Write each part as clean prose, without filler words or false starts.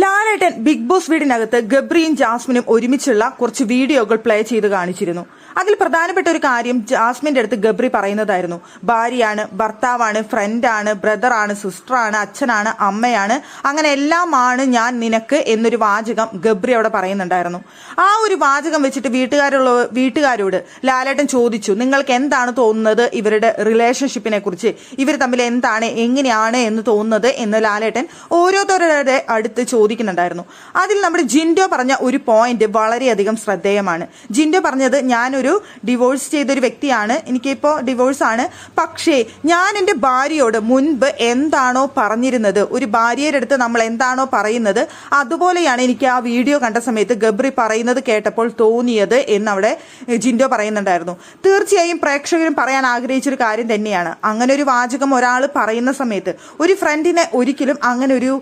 ലാലേട്ടൻ big boss വീടിനകത്ത് ഗബ്രിയും ജാസ്മിനും ഒരുമിച്ചുള്ള കുറച്ച് വീഡിയോകൾ പ്ലേ ചെയ്ത് കാണിച്ചിരുന്നു. അതിൽ പ്രധാനപ്പെട്ട ഒരു കാര്യം ജാസ്മിന്റെ അടുത്ത് ഗബ്രി പറയുന്നതായിരുന്നു. ഭാര്യയാണ്, ഭർത്താവാണ്, ഫ്രണ്ടാണ്, ബ്രദറാണ്, സിസ്റ്ററാണ്, അച്ഛനാണ്, അമ്മയാണ്, അങ്ങനെ എല്ലാമാണ് ഞാൻ നിനക്ക് എന്നൊരു വാചകം ഗബ്രി അവിടെ പറയുന്നുണ്ടായിരുന്നു. ആ ഒരു വാചകം വെച്ചിട്ട് വീട്ടുകാരോട് ലാലേട്ടൻ ചോദിച്ചു, നിങ്ങൾക്ക് എന്താണ് തോന്നുന്നത് ഇവരുടെ റിലേഷൻഷിപ്പിനെ കുറിച്ച്, ഇവർ തമ്മിൽ എന്താണ്, എങ്ങനെയാണ് എന്ന് തോന്നുന്നത് എന്ന് ലാലേട്ടൻ ഓരോരുത്തരുടെ അടുത്ത് ചോദിക്കുന്നുണ്ടായിരുന്നു. അതിൽ നമ്മുടെ ജിൻഡോ പറഞ്ഞ ഒരു പോയിന്റ് വളരെയധികം ശ്രദ്ധേയമാണ്. ജിൻഡോ പറഞ്ഞത്, ഞാനൊരു ഡിവോഴ്സ് ചെയ്തൊരു വ്യക്തിയാണ്, എനിക്കിപ്പോൾ ഡിവോഴ്സ് ആണ്, പക്ഷേ ഞാൻ എൻ്റെ ഭാര്യയോട് മുൻപ് എന്താണോ പറഞ്ഞിരുന്നത്, ഒരു ഭാര്യയുടെ അടുത്ത് നമ്മൾ എന്താണോ പറയുന്നത് അതുപോലെയാണ് എനിക്ക് ആ വീഡിയോ കണ്ട സമയത്ത് ഗബ്രി പറയുന്നത് കേട്ടപ്പോൾ തോന്നിയത് എന്നവിടെ ജിൻഡോ പറയുന്നുണ്ടായിരുന്നു. തീർച്ചയായും പ്രേക്ഷകരും പറയാൻ ആഗ്രഹിച്ചൊരു കാര്യം തന്നെയാണ്. അങ്ങനെ ഒരു വാചകം ഒരാൾ പറയുന്ന സമയത്ത് ഒരു ഫ്രണ്ടിനെ ഒരിക്കലും അങ്ങനെ ഒരു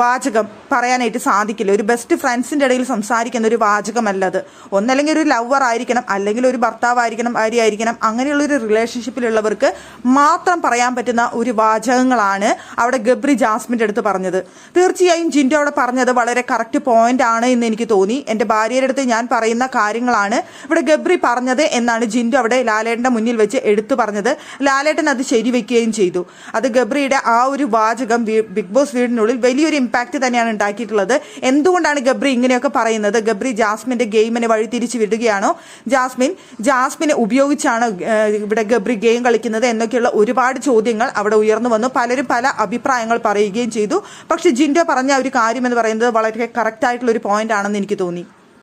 വാചകം പറയാനായിട്ട് സാധിക്കില്ല. ഒരു ബെസ്റ്റ് ഫ്രണ്ട്സിന്റെ ഇടയിൽ സംസാരിക്കുന്ന ഒരു വാചകമല്ലത്. ഒന്നല്ലെങ്കിൽ ഒരു ലവർ ആയിരിക്കണം, അല്ലെങ്കിൽ ഒരു ഭർത്താവായിരിക്കണം, ഭാര്യ ആയിരിക്കണം, അങ്ങനെയുള്ള ഒരു റിലേഷൻഷിപ്പിലുള്ളവർക്ക് മാത്രം പറയാൻ പറ്റുന്ന ഒരു വാചകങ്ങളാണ് അവിടെ ഗബ്രി ജാസ്മിന്റെ അടുത്ത് പറഞ്ഞത്. തീർച്ചയായും ജിൻഡോ അവിടെ പറഞ്ഞത് വളരെ കറക്റ്റ് പോയിന്റ് ആണ് എന്ന് എനിക്ക് തോന്നി. എൻ്റെ ഭാര്യയുടെ അടുത്ത് ഞാൻ പറയുന്ന കാര്യങ്ങളാണ് ഇവിടെ ഗബ്രി പറഞ്ഞത് എന്നാണ് ജിൻഡോ അവിടെ ലാലേട്ടന്റെ മുന്നിൽ വെച്ച് എടുത്തു പറഞ്ഞത്. ലാലേട്ടൻ അത് ശരിവെക്കുകയും ചെയ്തു. അത് ഗബ്രിയുടെ ആ ഒരു വാചകം ബിഗ് ബോസ് വീടിനുള്ളിൽ വലിയൊരു ഇമ്പാക്ട് തന്നെയാണ് ഉണ്ടാക്കിയിട്ടുള്ളത്. എന്തുകൊണ്ടാണ് ഗബ്രി ഇങ്ങനെയൊക്കെ പറയുന്നത്? ഗബ്രി ജാസ്മിന്റെ ഗെയിമിനെ വഴിതിരിച്ച് വിടുകയാണോ? ജാസ്മിനെ ഉപയോഗിച്ചാണ് ഇവിടെ ഗബ്രി ഗെയിം കളിക്കുന്നത് എന്നൊക്കെയുള്ള ഒരുപാട് ചോദ്യങ്ങൾ അവിടെ ഉയർന്നു വന്നു. പലരും പല അഭിപ്രായങ്ങൾ പറയുകയും ചെയ്തു. പക്ഷെ ജിൻഡോ പറഞ്ഞ ഒരു കാര്യം എന്ന് പറയുന്നത് വളരെ കറക്റ്റ് ആയിട്ടുള്ള ഒരു പോയിന്റ് ആണെന്ന് എനിക്ക് തോന്നി.